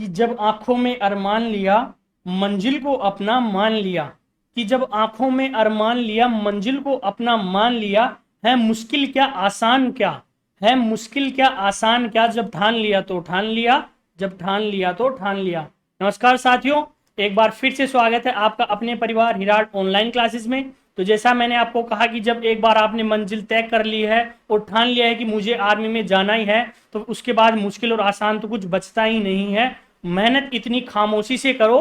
कि जब आंखों में अरमान लिया मंजिल को अपना मान लिया। कि जब आंखों में अरमान लिया मंजिल को अपना मान लिया। है मुश्किल क्या आसान क्या। है मुश्किल क्या आसान क्या, जब ठान लिया तो ठान लिया। जब ठान लिया तो ठान लिया। नमस्कार साथियों, एक बार फिर से स्वागत है आपका अपने परिवार हिराट ऑनलाइन क्लासेस में। तो जैसा मैंने आपको कहा कि जब एक बार आपने मंजिल तय कर ली है और ठान लिया है कि मुझे आर्मी में जाना ही है, तो उसके बाद मुश्किल और आसान तो कुछ बचता ही नहीं है। मेहनत इतनी खामोशी से करो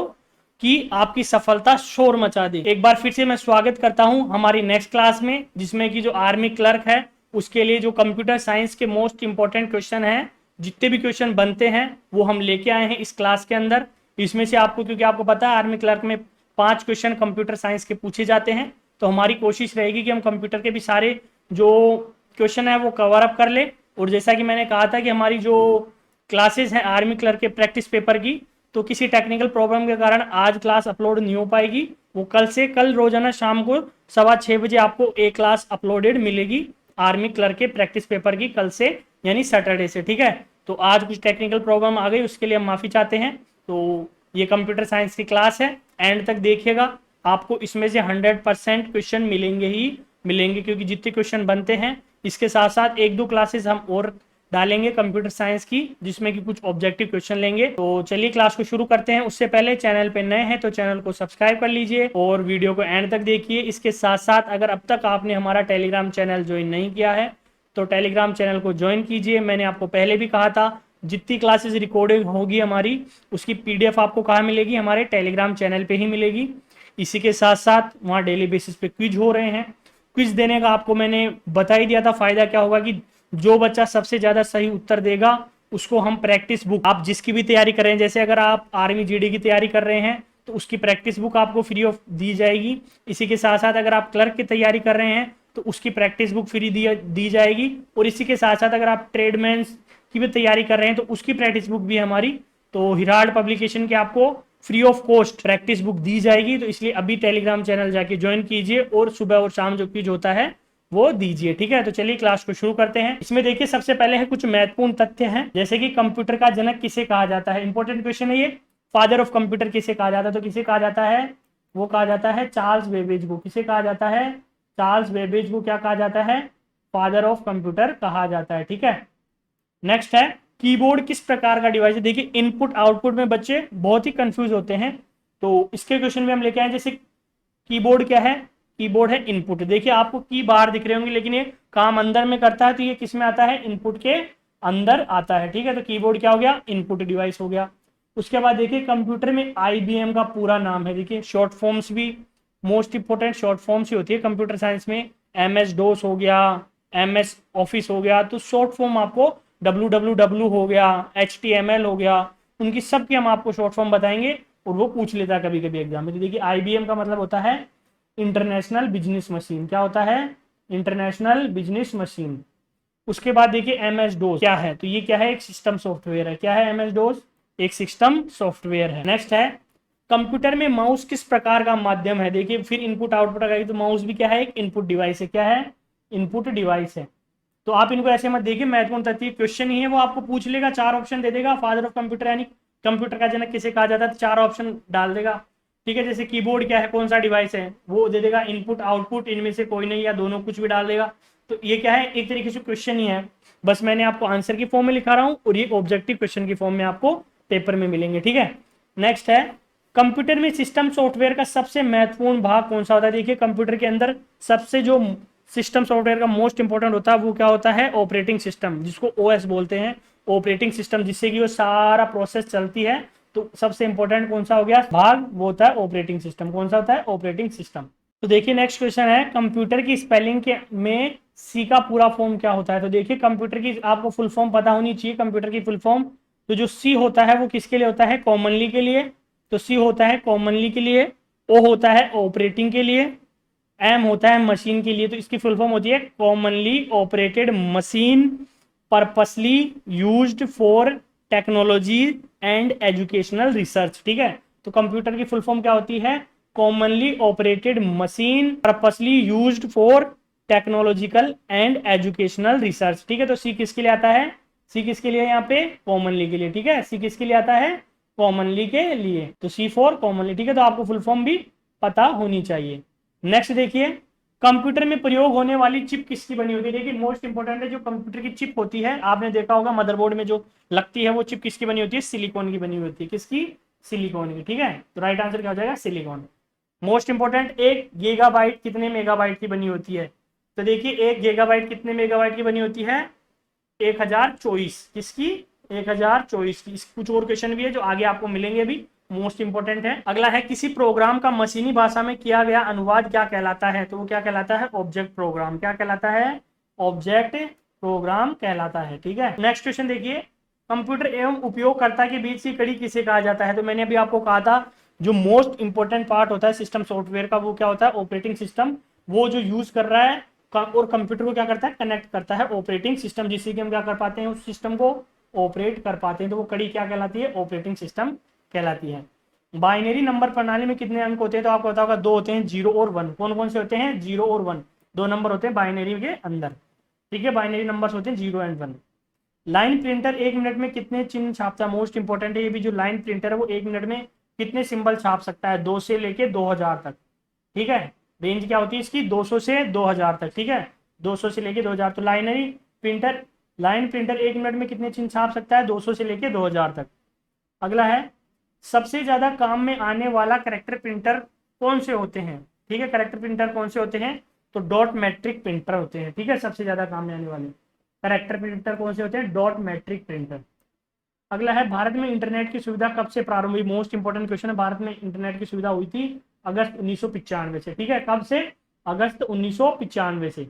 कि आपकी सफलता शोर मचा दे। एक बार फिर से मैं स्वागत करता हूं हमारी नेक्स्ट क्लास में, जिसमें कि जो आर्मी क्लर्क है उसके लिए जो कंप्यूटर साइंस के मोस्ट इंपॉर्टेंट क्वेश्चन हैं, जितने भी क्वेश्चन बनते हैं वो हम लेके आए हैं इस क्लास के अंदर। इसमें से आपको, क्योंकि आपको पता है आर्मी क्लर्क में 5 क्वेश्चन कंप्यूटर साइंस के पूछे जाते हैं, तो हमारी कोशिश रहेगी कि हम कंप्यूटर के भी सारे जो क्वेश्चन है वो कवर अप कर ले। और जैसा कि मैंने कहा था कि हमारी जो क्लासेस हैं आर्मी क्लर्क के प्रैक्टिस पेपर की, तो किसी टेक्निकल प्रॉब्लम के कारण आज क्लास अपलोड नहीं हो पाएगी। वो कल रोजाना शाम को 6:15 बजे आपको एक क्लास अपलोडेड मिलेगी आर्मी क्लर्क के प्रैक्टिस पेपर की, कल से यानी सैटरडे से। ठीक है, तो आज कुछ टेक्निकल प्रॉब्लम आ गई, उसके लिए हम माफ़ी चाहते हैं। तो ये कंप्यूटर साइंस की क्लास है, एंड तक देखिएगा, आपको इसमें से 100% क्वेश्चन मिलेंगे ही मिलेंगे, क्योंकि जितने क्वेश्चन बनते हैं इसके साथ साथ 1-2 क्लासेस हम और डालेंगे कंप्यूटर साइंस की, जिसमें कि कुछ ऑब्जेक्टिव क्वेश्चन लेंगे। तो चलिए क्लास को शुरू करते हैं। उससे पहले चैनल पे नए हैं तो चैनल को सब्सक्राइब कर लीजिए और वीडियो को एंड तक देखिए। इसके साथ साथ अगर अब तक आपने हमारा टेलीग्राम चैनल ज्वाइन नहीं किया है तो टेलीग्राम चैनल को ज्वाइन कीजिए। मैंने आपको पहले भी कहा था, जितनी क्लासेस रिकॉर्डिंग होगी हमारी उसकी PDF आपको कहाँ मिलेगी, हमारे टेलीग्राम चैनल पे ही मिलेगी। इसी के साथ साथ वहाँ डेली बेसिस पे क्विज हो रहे हैं। क्विज देने का आपको मैंने बता ही दिया था, फायदा क्या होगा कि जो बच्चा सबसे ज्यादा सही उत्तर देगा उसको हम प्रैक्टिस बुक, आप जिसकी भी तैयारी कर रहे हैं, जैसे अगर आप आर्मी GD की तैयारी कर रहे हैं तो उसकी प्रैक्टिस बुक आपको फ्री ऑफ दी जाएगी। इसी के साथ साथ अगर आप क्लर्क की तैयारी कर रहे हैं तो उसकी प्रैक्टिस बुक फ्री दी जाएगी। और इसी के साथ साथ अगर आप ट्रेडमैन की भी तैयारी कर रहे हैं तो उसकी प्रैक्टिस बुक भी हमारी, तो हिराड पब्लिकेशन के आपको free of cost practice book दी जाएगी। तो इसलिए अभी टेलीग्राम चैनल जाके ज्वाइन कीजिए और सुबह और शाम जो क्विज होता है वो दीजिए। ठीक है, तो चलिए क्लास को शुरू करते हैं। इसमें देखिए सबसे पहले है कुछ महत्वपूर्ण तथ्य हैं, जैसे कि कंप्यूटर का जनक किसे कहा जाता है। इंपॉर्टेंट क्वेश्चन है ये, फादर ऑफ कंप्यूटर किसे कहा जाता है, तो किसे कहा जाता है, वो कहा जाता है चार्ल्स बेबेज को। किसे कहा जाता है, चार्ल्स बेबेज को क्या कहा जाता है, फादर ऑफ कंप्यूटर कहा जाता है। ठीक है, नेक्स्ट है कीबोर्ड किस प्रकार का डिवाइस है। देखिए इनपुट आउटपुट में बच्चे बहुत ही कंफ्यूज होते हैं, तो इसके क्वेश्चन में हम लेके आए। जैसे कीबोर्ड क्या है, कीबोर्ड है इनपुट। देखिए आपको की बाहर दिख रहे होंगे लेकिन ये काम अंदर में करता है, तो ये किस में आता है, इनपुट के अंदर आता है। ठीक है, तो कीबोर्ड क्या हो गया, इनपुट डिवाइस हो गया। उसके बाद देखिए कंप्यूटर में IBM का पूरा नाम है। देखिए शॉर्ट फॉर्म्स भी मोस्ट इंपोर्टेंट शॉर्ट फॉर्म्स ही होती है कंप्यूटर साइंस में। MS DOS हो गया, MS ऑफिस हो गया, तो शॉर्ट फॉर्म आपको WWW हो गया, HTML हो गया, उनकी सबकी हम आपको शॉर्ट फॉर्म बताएंगे और वो पूछ लेता है कभी कभी एग्जाम में। तो देखिए IBM का मतलब होता है इंटरनेशनल बिजनेस मशीन। क्या होता है, इंटरनेशनल बिजनेस मशीन। उसके बाद देखिए MS DOS क्या है, तो ये क्या है, एक सिस्टम सॉफ्टवेयर है। क्या है MS DOS, एक सिस्टम सॉफ्टवेयर है। नेक्स्ट है कंप्यूटर में माउस किस प्रकार का माध्यम है। देखिए फिर इनपुट आउटपुट आ गई, तो माउस भी क्या है, एक इनपुट डिवाइस है। क्या है, इनपुट डिवाइस है। तो आप इनको ऐसे मत देखिए, महत्वपूर्ण तथ्य क्वेश्चन ही है, वो आपको पूछ लेगा, 4 ऑप्शन दे देगा। फादर ऑफ कंप्यूटर यानी कंप्यूटर का जनक किसे कहा जाता है, तो 4 ऑप्शन डाल देगा। ठीक है, जैसे कीबोर्ड क्या है, कौन सा डिवाइस है, वो दे देगा। इनपुट आउटपुट इनमें से कोई नहीं या दोनों, कुछ भी डाल देगा। तो ये क्या है, एक तरीके से क्वेश्चन ही है, बस मैंने आपको आंसर की फॉर्म में लिखा रहा हूँ और ये ऑब्जेक्टिव क्वेश्चन की फॉर्म में आपको पेपर में मिलेंगे। ठीक है, नेक्स्ट है कंप्यूटर में सिस्टम सॉफ्टवेयर का सबसे महत्वपूर्ण भाग कौन सा होता है। देखिए कंप्यूटर के अंदर सबसे जो सिस्टम सॉफ्टवेयर का मोस्ट इंपॉर्टेंट होता है वो क्या होता है, ऑपरेटिंग सिस्टम, जिसको OS बोलते हैं, ऑपरेटिंग सिस्टम, जिससे कि वो सारा प्रोसेस चलती है। तो सबसे इंपॉर्टेंट कौन सा हो गया भाग, वो होता है ऑपरेटिंग सिस्टम। कौन सा होता है, ऑपरेटिंग सिस्टम। तो देखिए नेक्स्ट क्वेश्चन है कंप्यूटर की स्पेलिंग के में C का पूरा फॉर्म क्या होता है। तो देखिए कंप्यूटर की आपको फुल फॉर्म पता होनी चाहिए, कंप्यूटर की फुल फॉर्म। तो जो C होता है वो किसके लिए होता है, कॉमनली के लिए। तो C होता है कॉमनली के लिए, O होता है ऑपरेटिंग के लिए, M होता है मशीन के लिए। तो इसकी फुल फॉर्म होती है commonly operated machine purposely used for technology and educational research. ठीक है, तो कंप्यूटर की फुल फॉर्म क्या होती है, commonly operated machine purposely used for technological and educational research. ठीक है, तो C किसके लिए आता है, C किसके लिए यहाँ पे, कॉमनली के लिए। ठीक है, C किसके लिए आता है, कॉमनली के लिए, तो सी फॉर कॉमनली, ठीक है। तो आपको फुल फॉर्म भी पता होनी चाहिए। नेक्स्ट देखिए, कंप्यूटर में प्रयोग होने वाली चिप किसकी बनी होती है। देखिए मोस्ट इंपोर्टेंट है, जो कंप्यूटर की चिप होती है, आपने देखा होगा मदरबोर्ड में जो लगती है वो चिप किसकी बनी होती है, सिलिकॉन की बनी होती है। किसकी, सिलिकॉन की, ठीक है। तो राइट आंसर क्या हो जाएगा, सिलिकॉन। मोस्ट इंपोर्टेंट, 1 गीगाबाइट कितने मेगाबाइट की बनी होती है। तो देखिए 1 गीगाबाइट कितने मेगाबाइट की बनी होती है, 1024, किसकी, 1024 की। कुछ और क्वेश्चन भी है जो आगे आपको मिलेंगे भी, मोस्ट इंपोर्टेंट है। अगला है, किसी प्रोग्राम का मशीनी भाषा में किया गया अनुवाद क्या कहलाता है। तो वो क्या कहलाता है, ऑब्जेक्ट प्रोग्राम। क्या कहलाता है, ऑब्जेक्ट प्रोग्राम कहलाता है, ठीक है। नेक्स्ट क्वेश्चन देखिए, कंप्यूटर एवं उपयोगकर्ता के बीच की कड़ी किसे कहा जाता है। तो मैंने अभी आपको कहा था, जो मोस्ट इंपोर्टेंट पार्ट होता है सिस्टम सॉफ्टवेयर का, वो क्या होता है, ऑपरेटिंग सिस्टम। वो जो यूज कर रहा है और कंप्यूटर को क्या करता है, कनेक्ट करता है ऑपरेटिंग सिस्टम, जिससे कि हम क्या कर पाते हैं, उस सिस्टम को ऑपरेट कर पाते हैं। तो वो कड़ी क्या कहलाती है, ऑपरेटिंग सिस्टम कहलाती है। बाइनरी नंबर प्रणाली में कितने अंक होते हैं। तो आपको पता होगा 2 होते हैं, 0 और 1। कौन कौन से होते हैं, 0 और 1, 2 नंबर होते हैं बाइनरी के अंदर, ठीक है। बाइनरी नंबर्स होते हैं 0 एंड 1। लाइन प्रिंटर 1 मिनट में कितने चिन्ह छापता है। मोस्ट इंपोर्टेंट है ये भी, जो लाइन प्रिंटर है वो 1 मिनट में कितने सिंबल छाप सकता है, 2 से लेके 2000 तक, ठीक है। रेंज क्या होती है इसकी, 200 से 2000 तक, ठीक है। 200 से लेके 2000। तो प्रिंटर लाइन प्रिंटर 1 मिनट में कितने चिन्ह छाप सकता है, 200 से लेके 2000 तक। अगला है, सबसे ज्यादा काम में आने वाला करेक्टर प्रिंटर कौन से होते हैं, ठीक है। करेक्टर प्रिंटर कौन से होते हैं, तो डॉट मैट्रिक प्रिंटर होते हैं, ठीक है। सबसे ज्यादा काम में आने वाले करेक्टर प्रिंटर कौन से होते हैं, डॉट मैट्रिक प्रिंटर। अगला है, भारत में इंटरनेट की सुविधा कब से प्रारंभ हुई। मोस्ट इंपोर्टेंट क्वेश्चन है, भारत में इंटरनेट की सुविधा हुई थी अगस्त 1995 से, ठीक है। कब से, अगस्त 1995 से।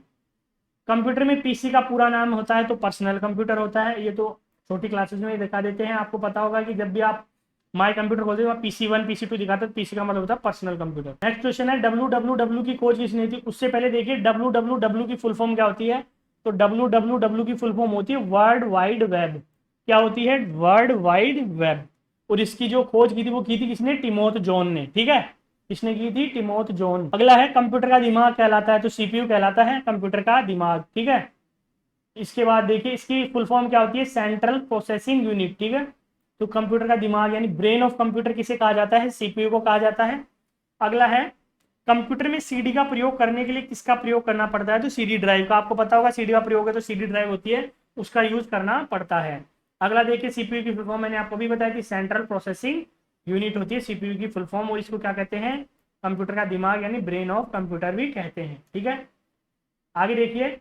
कंप्यूटर में पीसी का पूरा नाम होता है तो पर्सनल कंप्यूटर होता है। ये तो छोटी क्लासेस में दिखा देते हैं, आपको पता होगा कि जब भी आप माई कंप्यूटर खोलते हो PC1 PC2 दिखाते हैं, पीसी का मतलब होता है पर्सनल कंप्यूटर। नेक्स्ट क्वेश्चन है, www की खोज किसने की। उससे पहले देखिए www की फुल फॉर्म क्या होती है। तो www की फुल फॉर्म होती है वर्ल्ड वाइड वेब। क्या होती है, वर्ल्ड वाइड वेब। और इसकी जो खोज की थी वो की थी किसने, टिमोथ जॉन ने, ठीक है। किसने की थी, टिमोथ जॉन। अगला है, कंप्यूटर का दिमाग कहलाता है। तो सीपीयू कहलाता है कंप्यूटर का दिमाग, ठीक है। इसके बाद देखिए इसकी फुल फॉर्म क्या होती है, सेंट्रल प्रोसेसिंग यूनिट, ठीक है। तो कंप्यूटर का दिमाग यानी ब्रेन ऑफ कंप्यूटर किसे कहा जाता है, सीपीयू को कहा जाता है। अगला है, कंप्यूटर में सीडी का प्रयोग करने के लिए किसका प्रयोग करना पड़ता है। तो सीडी ड्राइव का। आपको पता होगा सीडी का प्रयोग है तो सीडी ड्राइव होती है, उसका यूज करना पड़ता है। अगला देखिए, सीपीयू की फुल फॉर्म मैंने आपको भी बताया कि सेंट्रल प्रोसेसिंग यूनिट होती है सीपीयू की फुल फॉर्म, और इसको क्या कहते हैं, कंप्यूटर का दिमाग यानी ब्रेन ऑफ कंप्यूटर भी कहते हैं, ठीक है। आगे देखिए,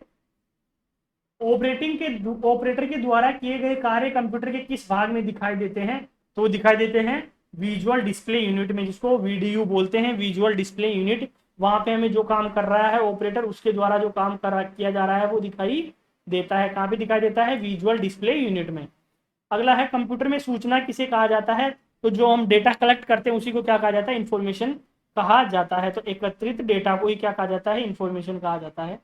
ऑपरेटर के द्वारा किए गए कार्य कंप्यूटर के किस भाग में दिखाई देते हैं। तो दिखाई देते हैं विजुअल डिस्प्ले यूनिट में, जिसको वीडीयू बोलते हैं, विजुअल डिस्प्ले यूनिट। वहां पे हमें जो काम कर रहा है ऑपरेटर, उसके द्वारा जो काम किया जा रहा है वो दिखाई देता है। कहाँ पे दिखाई देता है, विजुअल डिस्प्ले यूनिट में। अगला है, कंप्यूटर में सूचना किसे कहा जाता है। तो जो हम डेटा कलेक्ट करते हैं उसी को क्या कहा जाता है, इंफॉर्मेशन कहा जाता है। तो एकत्रित डेटा को ही क्या कहा जाता है, इंफॉर्मेशन कहा जाता है।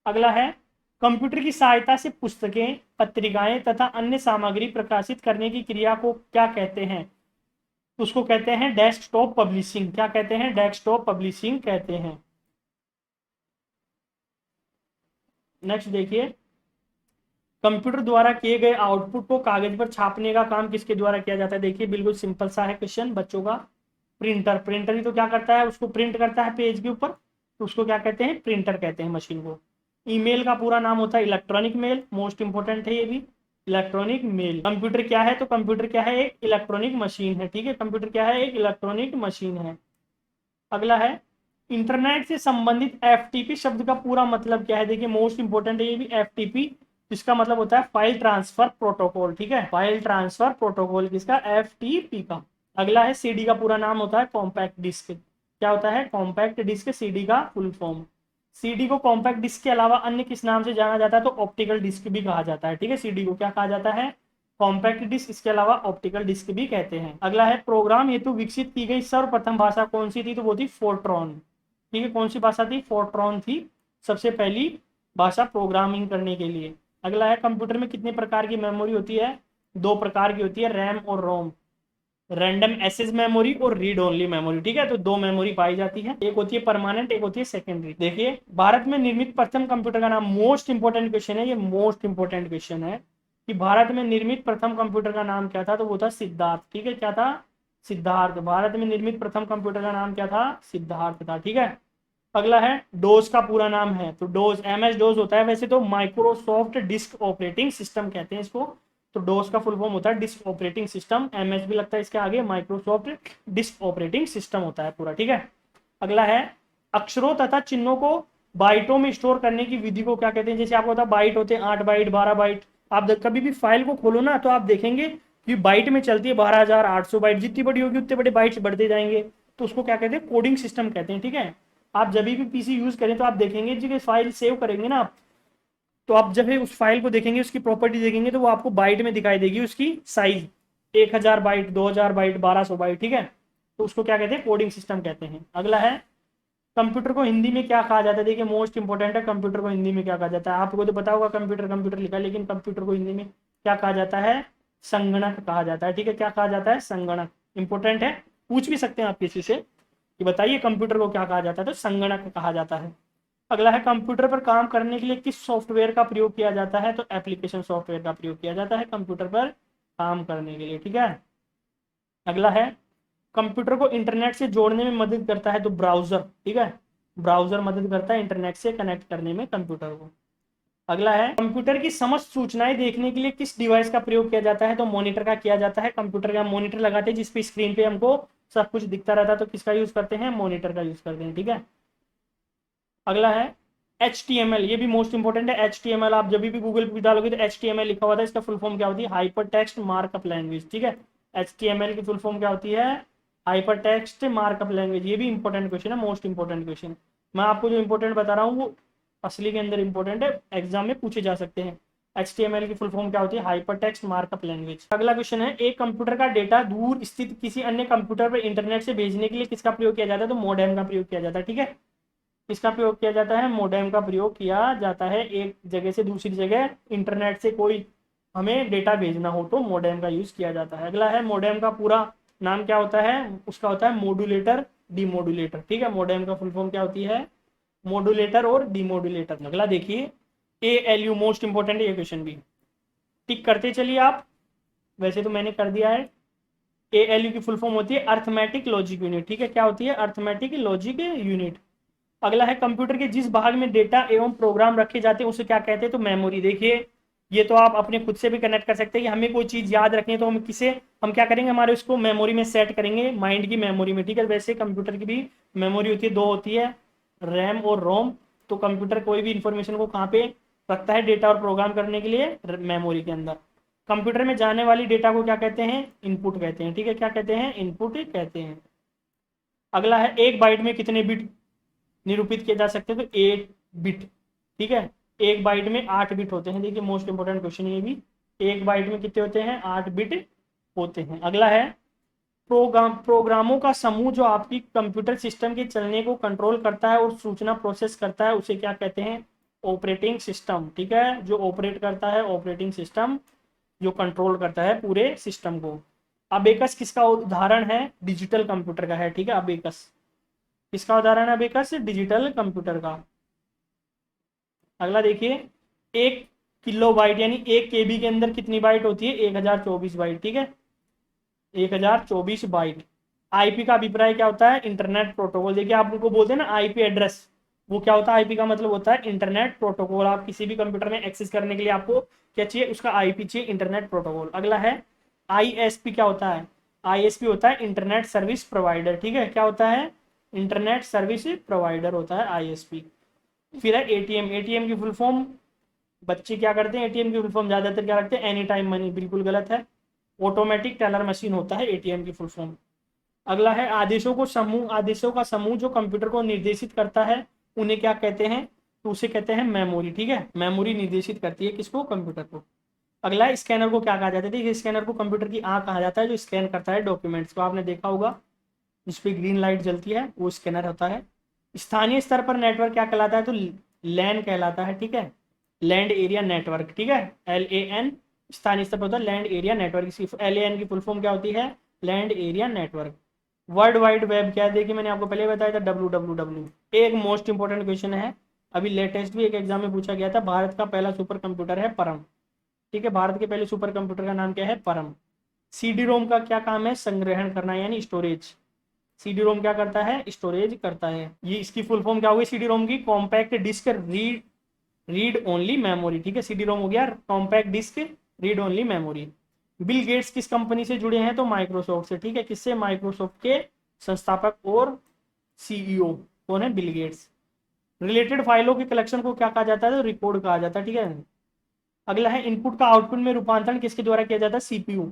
अगला है, कंप्यूटर की सहायता से पुस्तकें, पत्रिकाएं तथा अन्य सामग्री प्रकाशित करने की क्रिया को क्या कहते हैं। उसको कहते हैं डेस्कटॉप पब्लिशिंग। क्या कहते हैं, डेस्कटॉप पब्लिशिंग कहते हैं। नेक्स्ट देखिए, कंप्यूटर द्वारा किए गए आउटपुट को कागज पर छापने का काम किसके द्वारा किया जाता है। देखिए बिल्कुल सिंपल सा है क्वेश्चन बच्चों का, प्रिंटर। प्रिंटर ही तो क्या करता है, उसको प्रिंट करता है पेज के ऊपर, तो उसको क्या कहते हैं, प्रिंटर कहते हैं मशीन को। ईमेल का पूरा नाम होता है इलेक्ट्रॉनिक मेल, मोस्ट इंपोर्टेंट है ये भी, इलेक्ट्रॉनिक मेल। कंप्यूटर क्या है, तो कंप्यूटर क्या है, एक इलेक्ट्रॉनिक मशीन है, ठीक है। कंप्यूटर क्या है, एक इलेक्ट्रॉनिक मशीन है। अगला है, इंटरनेट से संबंधित एफटीपी शब्द का पूरा मतलब क्या है। देखिए मोस्ट इंपोर्टेंट है ये भी, एफटीपी जिसका मतलब होता है फाइल ट्रांसफर प्रोटोकॉल, ठीक है। फाइल ट्रांसफर प्रोटोकॉल किसका, एफटीपी का। अगला है, सीडी का पूरा नाम होता है कॉम्पैक्ट डिस्क। क्या होता है, कॉम्पैक्ट डिस्क, सीडी का फुल फॉर्म। सीडी को कॉम्पैक्ट डिस्क के अलावा अन्य किस नाम से जाना जाता है, तो ऑप्टिकल डिस्क भी कहा जाता है, ठीक है। सीडी को क्या कहा जाता है, कॉम्पैक्ट डिस्क, इसके अलावा ऑप्टिकल डिस्क भी कहते हैं। अगला है, प्रोग्राम हेतु विकसित की गई सर्वप्रथम भाषा कौन सी थी। तो वो थी फोर्ट्रॉन, ठीक है। कौन सी भाषा थी, फोर्ट्रॉन थी सबसे पहली भाषा प्रोग्रामिंग करने के लिए। अगला है, कंप्यूटर में कितने प्रकार की मेमोरी होती है। 2 प्रकार की होती है, रैम और रोम। रैंडम एक्सेस मेमोरी और रीड ओनली मेमोरी, ठीक है। तो 2 मेमोरी पाई जाती है, एक होती है परमानेंट, एक होती है सेकेंडरी। देखिए, भारत में निर्मित प्रथम कंप्यूटर का नाम, मोस्ट इंपोर्टेंट क्वेश्चन है ये, मोस्ट इंपोर्टेंट क्वेश्चन है। कि भारत में निर्मित प्रथम कंप्यूटर का नाम क्या था, तो वो था सिद्धार्थ। ठीक है, क्या था? सिद्धार्थ। भारत में निर्मित प्रथम कंप्यूटर का नाम क्या था? सिद्धार्थ था। ठीक है। अगला है डोज का पूरा नाम है, तो डोज MS डोज होता है, वैसे तो माइक्रोसॉफ्ट डिस्क ऑपरेटिंग सिस्टम कहते हैं इसको। तो डोज का फुल फॉर्म होता है डिस्क ऑपरेटिंग सिस्टम, MS भी लगता है इसके आगे, माइक्रोसॉफ्ट डिस्क ऑपरेटिंग सिस्टम होता है पूरा। ठीक है। अगला है अक्षरों तथा चिन्हों को बाइटों में स्टोर करने की विधि को क्या कहते हैं? जैसे आपको पता बाइट होते हैं 8 बाइट 12 बाइट। आप कभी भी फाइल को खोलो ना तो आप देखेंगे कि बाइट में चलती है 12,800 बाइट, जितनी बड़ी होगी उतने बड़े बाइट्स बढ़ते जाएंगे, तो उसको क्या कहते हैं? कोडिंग सिस्टम कहते हैं। ठीक है। आप जब भी पीसी यूज करें तो आप देखेंगे जी फाइल सेव करेंगे ना आप, तो आप जब भी उस फाइल को देखेंगे उसकी प्रॉपर्टी देखेंगे तो वो आपको बाइट में दिखाई देगी, उसकी साइज 1,000 बाइट 2,000 बाइट 1,200 बाइट। ठीक है। तो उसको क्या कहते हैं? कोडिंग सिस्टम कहते हैं। अगला है कंप्यूटर को हिंदी में क्या कहा जाता है? देखिए मोस्ट इंपोर्टेंट है, कंप्यूटर को हिंदी में क्या कहा जाता है? आपको तो पता होगा कंप्यूटर कंप्यूटर लिखा है, लेकिन कंप्यूटर को हिंदी में क्या कहा जाता है? संगणक कहा जाता है। ठीक है, क्या कहा जाता है? संगणक। इंपॉर्टेंट है, पूछ भी सकते हैं आप किसी से कि बताइए कंप्यूटर को क्या कहा जाता है, तो संगणक कहा जाता है। अगला है कंप्यूटर पर काम करने के लिए किस सॉफ्टवेयर का प्रयोग किया जाता है? तो एप्लीकेशन सॉफ्टवेयर का प्रयोग किया जाता है कंप्यूटर पर काम करने के लिए। ठीक है। अगला है कंप्यूटर को इंटरनेट से जोड़ने में मदद करता है, तो ब्राउजर। ठीक है, ब्राउजर मदद करता है इंटरनेट से कनेक्ट करने में कंप्यूटर को। अगला है कंप्यूटर की समस्त सूचनाएं देखने के लिए किस डिवाइस का प्रयोग किया जाता है? तो मॉनिटर का किया जाता है। कंप्यूटर का मॉनिटर लगाते हैं जिसपे स्क्रीन पे हमको सब कुछ दिखता रहता है, तो किसका यूज करते हैं? मॉनिटर का यूज करते हैं। ठीक है। अगला है HTML, ये भी मोस्ट इंपोर्टेंट है। HTML आप जब भी गूगल पे डालोगे तो HTML लिखा हुआ था, इसका फुल फॉर्म क्या होती है? Hyper text markup language. ठीक है, HTML की फुल फॉर्म क्या होती है? Hyper text markup language. ये भी इंपॉर्टेंट क्वेश्चन है, मोस्ट इंपॉर्टेंट क्वेश्चन। मैं आपको जो इंपॉर्टेंट बता रहा हूँ वो असली के अंदर इंपॉर्टेंट है, एग्जाम में पूछे जा सकते हैं। HTML की फुल फॉर्म क्या होती है? Hyper text markup language. अगला क्वेश्चन है एक कंप्यूटर का डेटा दूर स्थित किसी अन्य कंप्यूटर पर इंटरनेट से भेजने के लिए किसका प्रयोग किया जाता है? तो मोडेम का प्रयोग किया जाता है। ठीक है, किसका प्रयोग किया जाता है? मोडेम का प्रयोग किया जाता है। एक जगह से दूसरी जगह इंटरनेट से कोई हमें डेटा भेजना हो तो मोडेम का यूज किया जाता है। अगला है मोडेम का पूरा नाम क्या होता है? उसका होता है मॉड्यूलेटर डीमॉड्यूलेटर। ठीक है, मोडेम का फुल फॉर्म क्या होती है? मॉड्यूलेटर और डीमॉड्यूलेटर। अगला देखिए ALU, मोस्ट इंपोर्टेंट है ये क्वेश्चन भी, टिक करते चलिए आप, वैसे तो मैंने कर दिया है। ALU की फुल फॉर्म होती है अर्थमेटिक लॉजिक यूनिट। ठीक है, क्या होती है? Arithmetic logic unit. अगला है कंप्यूटर के जिस भाग में डेटा एवं प्रोग्राम रखे जाते हैं उसे क्या कहते हैं? तो मेमोरी। देखिए ये तो आप अपने खुद से भी कनेक्ट कर सकते हैं कि हमें कोई चीज याद रखनी है तो हम क्या करेंगे? हमारे उसको मेमोरी में सेट करेंगे, माइंड की मेमोरी में। ठीक है, वैसे कंप्यूटर की भी मेमोरी होती है, दो होती है, रैम और रोम। तो कंप्यूटर कोई भी इंफॉर्मेशन को कहाँ पे रखता है? डेटा और प्रोग्राम करने के लिए मेमोरी के अंदर। कंप्यूटर में जाने वाली डेटा को क्या कहते हैं? इनपुट कहते हैं। ठीक है, क्या कहते हैं? इनपुट कहते हैं। अगला है एक बाइट में कितने बिट निरूपित किए जा सकते हैं? तो 8 बिट। ठीक है, एक बाइट में 8 बिट होते हैं। देखिए मोस्ट इंपोर्टेंट क्वेश्चन ये भी, एक बाइट में कितने होते हैं? 8 बिट होते हैं। अगला है प्रोग्रामों का समूह जो आपकी कंप्यूटर सिस्टम के चलने को कंट्रोल करता है और सूचना प्रोसेस करता है उसे क्या कहते हैं? Operating system. ठीक है, जो ऑपरेट करता है ऑपरेटिंग सिस्टम, जो कंट्रोल करता है पूरे सिस्टम को। अबेकस किसका उदाहरण है? डिजिटल कंप्यूटर का है। ठीक है, अबेकस किसका उदाहरण है? अबेकस डिजिटल कंप्यूटर का। अगला देखिए 1 किलोबाइट यानी 1 KB के अंदर कितनी बाइट होती है? 1024 बाइट। ठीक है, 1024 बाइट। आईपी का अभिप्राय क्या होता है? Internet protocol. देखिए आप उनको बोलते हैं ना आईपी एड्रेस, वो क्या होता है? आईपी का मतलब होता है इंटरनेट प्रोटोकॉल। आप किसी भी कंप्यूटर में एक्सेस करने के लिए आपको क्या चाहिए? उसका आईपी चाहिए, इंटरनेट प्रोटोकॉल। अगला है आईएसपी, क्या होता है? आईएसपी होता है इंटरनेट सर्विस प्रोवाइडर। ठीक है, क्या होता है? इंटरनेट सर्विस प्रोवाइडर होता है आईएसपी। फिर है एटीएम। एटीएम की फुल फॉर्म बच्चे क्या करते हैं? एटीएम की फुल फॉर्म ज्यादातर क्या रखते हैं? Any time money. बिल्कुल गलत है, ऑटोमेटिक टेलर मशीन होता है एटीएम की फुल फॉर्म। अगला है आदेशों का समूह जो कंप्यूटर को निर्देशित करता है उन्हें क्या कहते हैं? तो उसे कहते हैं मेमोरी। ठीक है, मेमोरी निर्देशित करती है किसको? कंप्यूटर को। अगला है स्कैनर को क्या कहा जाता है? देखिए स्कैनर को कंप्यूटर की आंख कहा जाता है जो स्कैन करता है डॉक्यूमेंट्स को। आपने देखा होगा जिस पे ग्रीन लाइट जलती है वो स्कैनर होता है। स्थानीय स्तर पर नेटवर्क क्या कहलाता है? तो लैन कहलाता है। ठीक है, लैंड एरिया नेटवर्क। ठीक है, LAN स्थानीय स्तर पर होता है लैंड एरिया नेटवर्क। इसकी LAN की फुल फॉर्म क्या होती है? Land area network. World wide web क्या है? देखिए मैंने आपको पहले बताया था WWW। एक मोस्ट इंपोर्टेंट क्वेश्चन है, अभी लेटेस्ट भी एक एग्जाम में पूछा गया था। भारत का पहला सुपर कंप्यूटर है परम। ठीक है, भारत के पहले सुपर कंप्यूटर का नाम क्या है? परम। सीडी रोम का क्या काम है? संग्रहण करना यानी स्टोरेज। सीडी रोम क्या करता है? स्टोरेज करता है। ये इसकी फुल फॉर्म क्या होगी सीडी रोम की? Compact disc read only memory. ठीक है, सीडी रोम हो गया compact disc read only memory. Bill Gates किस कंपनी से जुड़े हैं? तो माइक्रोसॉफ्ट से। ठीक है, किससे? माइक्रोसॉफ्ट के संस्थापक और सीईओ कौन है? Bill Gates. रिलेटेड फाइलों के कलेक्शन को क्या कहा जाता है? तो रिकॉर्ड कहा जाता है। ठीक है, अगला है इनपुट का आउटपुट में रूपांतरण किसके द्वारा किया जाता है? CPU,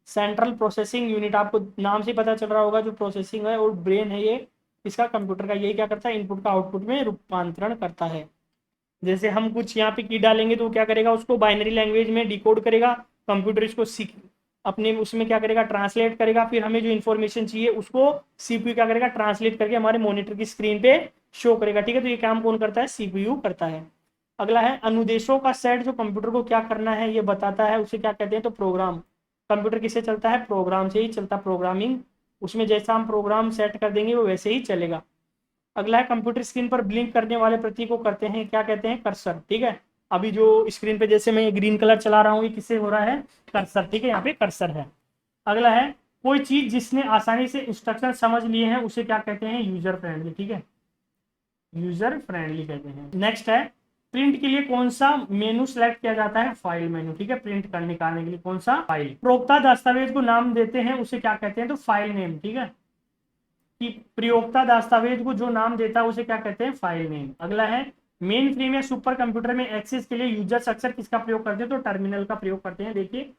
central processing unit. आपको नाम से पता चल रहा होगा जो प्रोसेसिंग है और ब्रेन है ये इसका कंप्यूटर का, यही क्या करता है? इनपुट का आउटपुट में रूपांतरण करता है। जैसे हम कुछ यहाँ पे की डालेंगे तो क्या करेगा? उसको बाइनरी लैंग्वेज में डिकोड करेगा, कंप्यूटर इसको सीख अपने उसमें क्या करेगा? ट्रांसलेट करेगा, फिर हमें जो इन्फॉर्मेशन चाहिए उसको सीपीयू क्या करेगा? ट्रांसलेट करके हमारे मॉनिटर की स्क्रीन पे शो करेगा। ठीक है, तो ये काम कौन करता है? सीपीयू करता है। अगला है अनुदेशों का सेट जो कंप्यूटर को क्या करना है ये बताता है, उसे क्या कहते हैं? तो प्रोग्राम। कंप्यूटर किससे चलता है? प्रोग्राम से ही चलता, प्रोग्रामिंग। उसमें जैसा हम प्रोग्राम सेट कर देंगे वो वैसे ही चलेगा। अगला है कंप्यूटर स्क्रीन पर ब्लिंक करने वाले प्रतीक को करते हैं क्या कहते हैं? कर्सर। ठीक है, अभी जो स्क्रीन पे जैसे मैं ग्रीन कलर चला रहा हूँ ये किससे हो रहा है? कर्सर। ठीक है, यहाँ पे कर्सर है। अगला है कोई चीज जिसने आसानी से इंस्ट्रक्शन समझ लिए हैं उसे क्या कहते हैं? User friendly. ठीक है, यूजर फ्रेंडली कहते हैं। नेक्स्ट है प्रिंट के लिए कौन सा मेनू सेलेक्ट किया जाता है? File menu. ठीक है, प्रिंट कर निकालने के लिए कौन सा? फाइल। प्रयोक्ता दस्तावेज को नाम देते हैं उसे क्या कहते हैं? तो फाइल नेम। ठीक है, कि प्रयोक्ता दस्तावेज को जो नाम देता है उसे क्या कहते हैं? File name. अगला है मेन फ्रेम या सुपर कंप्यूटर में एक्सेस के लिए यूजर्स अक्सर किसका प्रयोग करते हैं? तो टर्मिनल का प्रयोग करते हैं। देखिए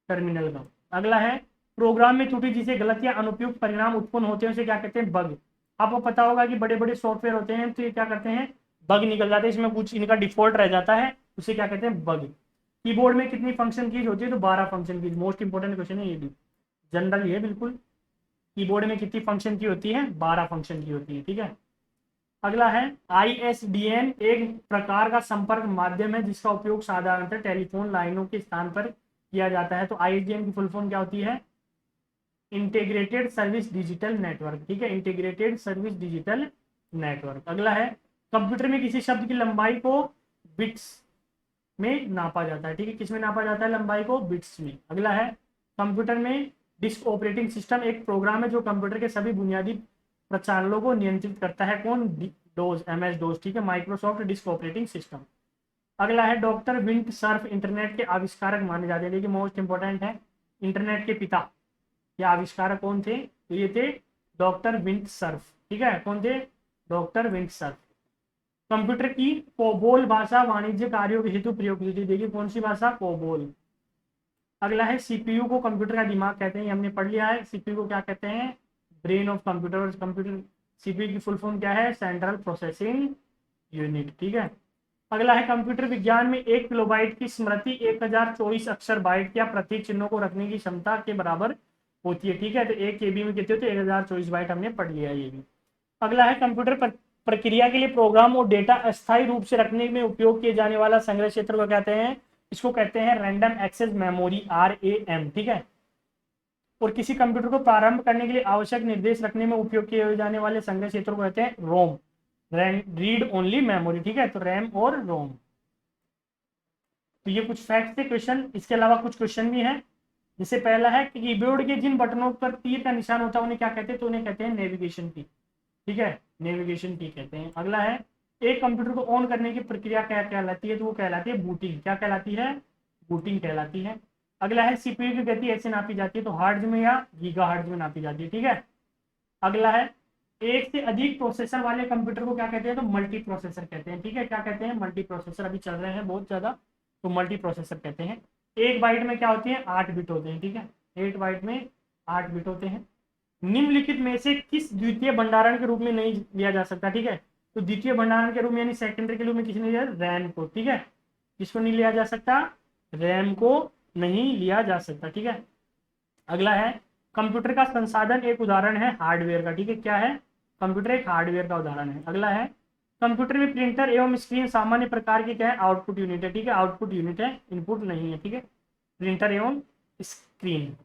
टर्मिनल का। अगला है प्रोग्राम में त्रुटि जिसे गलत या अनुपयुक्त परिणाम उत्पन्न होते हैं उसे क्या कहते हैं? बग। आपको पता होगा कि बड़े बड़े सॉफ्टवेयर होते हैं तो ये क्या करते हैं? बग निकल जाते हैं, इसमें कुछ इनका डिफॉल्ट रह जाता है, उसे क्या कहते हैं? बग। कीबोर्ड में कितनी फंक्शन कीज होती है? तो 12 function keys. Most important question है ये भी, जनरल ही है बिल्कुल। कीबोर्ड में कितनी फंक्शन की होती है? 12 फंक्शन की होती है। ठीक है, अगला है आईएसडीएन एक प्रकार का संपर्क माध्यम है जिसका उपयोग साधारणतः टेलीफोन लाइनों के स्थान पर किया जाता है। तो आईएसडीएन की फुल फॉर्म क्या होती है? Integrated service digital network. ठीक है, इंटीग्रेटेड सर्विस डिजिटल नेटवर्क। अगला है कंप्यूटर में किसी शब्द की लंबाई को बिट्स में नापा जाता है। ठीक है, किस में नापा जाता है? लंबाई को बिट्स में। अगला है कंप्यूटर में डिस्क ऑपरेटिंग सिस्टम एक प्रोग्राम है जो कंप्यूटर के सभी बुनियादी प्रचालनों को नियंत्रित करता है। कौन? Dose, MS dose. ठीक है, माइक्रोसॉफ्ट डिस्क ऑपरेटिंग सिस्टम। अगला है डॉक्टर विंट सर्फ इंटरनेट के आविष्कारक माने जाते हैं। देखिए मोस्ट इंपोर्टेंट है, इंटरनेट के पिता या आविष्कारक कौन थे? तो ये थे डॉक्टर विंट सर्फ। ठीक है, कौन थे? Doctor Vint Cerf. कंप्यूटर की कोबोल भाषा वाणिज्य कार्यों के हेतु प्रयोग की थी। देखिए कौन सी भाषा? कोबोल। अगला है सीपीयू को कंप्यूटर का दिमाग कहते हैं, ये हमने पढ़ लिया है। सीपीयू को क्या कहते हैं? Brain of computer. Computer CPU की फुल फॉर्म क्या है? Central processing unit. ठीक है, अगला है कंप्यूटर विज्ञान में 1 किलोबाइट की स्मृति 1024 अक्षर बाइट या प्रतीक चिन्हों को रखने की क्षमता के बराबर होती है। ठीक है, तो 1 केबी में कितने होते हैं? 1024 बाइट। हमने पढ़ लिया ये भी। अगला है कंप्यूटर प्रक्रिया के लिए प्रोग्राम और डेटा अस्थायी रूप से रखने में उपयोग किए जाने वाला संग्रह क्षेत्र को कहते हैं? इसको कहते हैं रैंडम एक्सेस मेमोरी, RAM। ठीक है, और किसी कंप्यूटर को प्रारंभ करने के लिए आवश्यक निर्देश रखने में उपयोग किए जाने वाले संग्रह क्षेत्रों को कहते हैं रोम, रीड ओनली मेमोरी। ठीक है, तो रैम और रोम। तो ये कुछ फैक्ट थे क्वेश्चन, इसके अलावा कुछ क्वेश्चन भी हैं। जैसे पहला है कि कीबोर्ड के जिन बटनों पर तीर का निशान होता है उन्हें क्या कहते हैं? तो उन्हें कहते हैं नेविगेशन की। ठीक है, नेविगेशन की कहते हैं। अगला है एक कंप्यूटर को ऑन करने की प्रक्रिया क्या कहलाती है? तो वो कहलाती है बूटिंग। क्या कहलाती है? बूटिंग कहलाती है। अगला है सीपीयू की गति ऐसे नापी जाती है? तो हर्ट्ज में या गीगाहर्ट्ज में नापी जाती है। ठीक है, अगला है एक से अधिक प्रोसेसर वाले कंप्यूटर को क्या कहते हैं? तो मल्टी प्रोसेसर कहते हैं। ठीक है, क्या कहते हैं? Multi processor. अभी चल रहे हैं बहुत ज्यादा, तो मल्टी प्रोसेसर कहते हैं। एक बाइट में क्या होती है? 8 बिट होते हैं। ठीक है, 8 बाइट में 8 बिट होते हैं। निम्नलिखित में से किस द्वितीय भंडारण के रूप में नहीं लिया जा सकता? ठीक है, तो द्वितीय भंडारण के रूप में यानी सेकेंडरी के रूप में किसने लिया? रैम को। ठीक है, किसको नहीं लिया जा सकता? रैम को नहीं लिया जा सकता। ठीक है, अगला है कंप्यूटर का संसाधन एक उदाहरण है हार्डवेयर का। ठीक है, क्या है? कंप्यूटर एक हार्डवेयर का उदाहरण है। अगला है कंप्यूटर में प्रिंटर एवं स्क्रीन सामान्य प्रकार की क्या है? आउटपुट यूनिट है। ठीक है, आउटपुट यूनिट है, इनपुट नहीं है। ठीक है, प्रिंटर एवं स्क्रीन।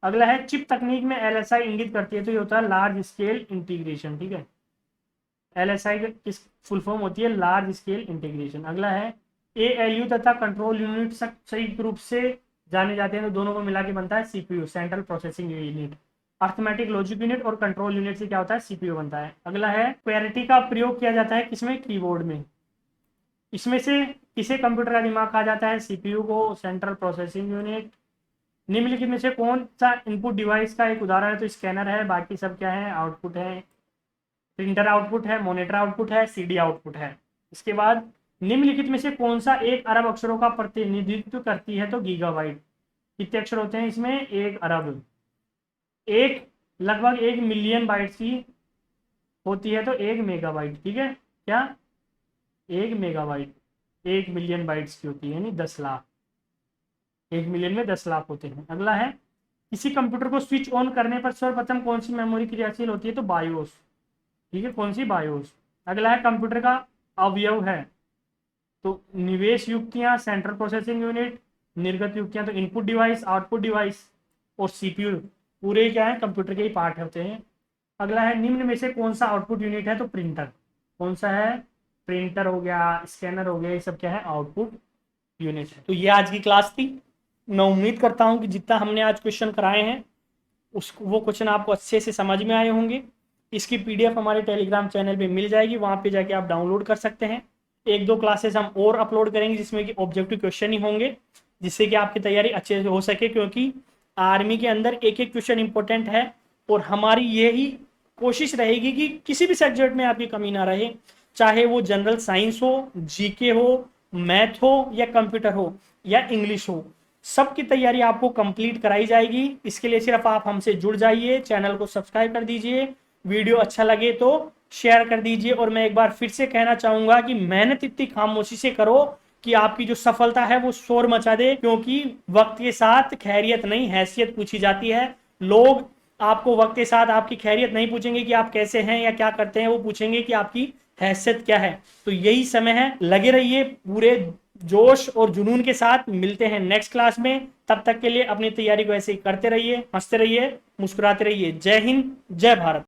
अगला है चिप तकनीक में LSI इंगित करती है, तो ये होता है लार्ज स्केल इंटीग्रेशन। ठीक है, LSI किस फुल फॉर्म होती है? Large scale integration. अगला है ALU तथा कंट्रोल यूनिट संयुक्त रूप से जाने जाते हैं, तो दोनों को मिला के बनता है CPU, central processing unit. Arithmetic logic unit और कंट्रोल यूनिट से क्या होता है, CPU बनता है। अगला है क्वेरिटी का प्रयोग किया जाता है किसमें, कीबोर्ड में। इसमें से किसे कंप्यूटर का दिमाग कहा जाता है, CPU को, सेंट्रल प्रोसेसिंग यूनिट। निम्नलिखित में से कौन सा इनपुट डिवाइस का एक उदाहरण है, तो स्कैनर है, बाकी सब क्या है, आउटपुट है। प्रिंटर आउटपुट है, मॉनिटर आउटपुट है, CD आउटपुट है। इसके बाद निम्नलिखित में से कौन सा 1 अरब अक्षरों का प्रतिनिधित्व करती है, तो गीगाबाइट। कितने अक्षर होते हैं इसमें, 1 अरब। एक लगभग 1 मिलियन बाइट्स की होती है, तो 1 मेगाबाइट, ठीक है क्या, 1 मेगाबाइट 1 मिलियन बाइट्स की होती है, यानी 10 लाख। 1 मिलियन में 10 लाख होते हैं। अगला है किसी कंप्यूटर को स्विच ऑन करने पर सर्वप्रथम कौन सी मेमोरी क्रियाशील होती है, तो बायोस, ठीक है, कौन सी, बायोस। अगला है कंप्यूटर का अवयव है, तो निवेश युक्तियां, सेंट्रल प्रोसेसिंग यूनिट। निर्गत युक्तियां तो इनपुट डिवाइस, आउटपुट डिवाइस और CPU, पूरे क्या है, कंप्यूटर के ही पार्ट होते हैं। अगला है निम्न में से कौन सा आउटपुट यूनिट है, तो प्रिंटर। कौन सा है, प्रिंटर हो गया, स्कैनर हो गया, ये सब क्या है, आउटपुट यूनिट है। तो ये आज की क्लास थी। मैं उम्मीद करता हूँ कि जितना हमने आज क्वेश्चन कराए हैं वो क्वेश्चन आपको अच्छे से समझ में आए होंगे। इसकी PDF हमारे टेलीग्राम चैनल पे मिल जाएगी, वहाँ पे जाके आप डाउनलोड कर सकते हैं। 1-2 क्लासेस हम और अपलोड करेंगे जिसमें कि ऑब्जेक्टिव क्वेश्चन ही होंगे, जिससे कि आपकी तैयारी अच्छे से हो सके, क्योंकि आर्मी के अंदर एक एक क्वेश्चन इंपॉर्टेंट है और हमारी यही कोशिश रहेगी कि किसी भी सब्जेक्ट में आपकी कमी ना रहे, चाहे वो जनरल साइंस हो, GK हो, मैथ हो, या कंप्यूटर हो, या इंग्लिश हो, सबकी तैयारी आपको कंप्लीट कराई जाएगी। इसके लिए सिर्फ आप हमसे जुड़ जाइए, चैनल को सब्सक्राइब कर दीजिए, वीडियो अच्छा लगे तो शेयर कर दीजिए। और मैं एक बार फिर से कहना चाहूंगा कि मेहनत इतनी खामोशी से करो कि आपकी जो सफलता है वो शोर मचा दे, क्योंकि वक्त के साथ खैरियत नहीं, हैसियत पूछी जाती है। लोग आपको वक्त के साथ आपकी खैरियत नहीं पूछेंगे कि आप कैसे हैं या क्या करते हैं, वो पूछेंगे कि आपकी हैसियत क्या है। तो यही समय है, लगे रहिए पूरे जोश और जुनून के साथ। मिलते हैं नेक्स्ट क्लास में, तब तक के लिए अपनी तैयारी को ऐसे ही करते रहिए, हंसते रहिए, मुस्कुराते रहिए। जय हिंद, जय भारत।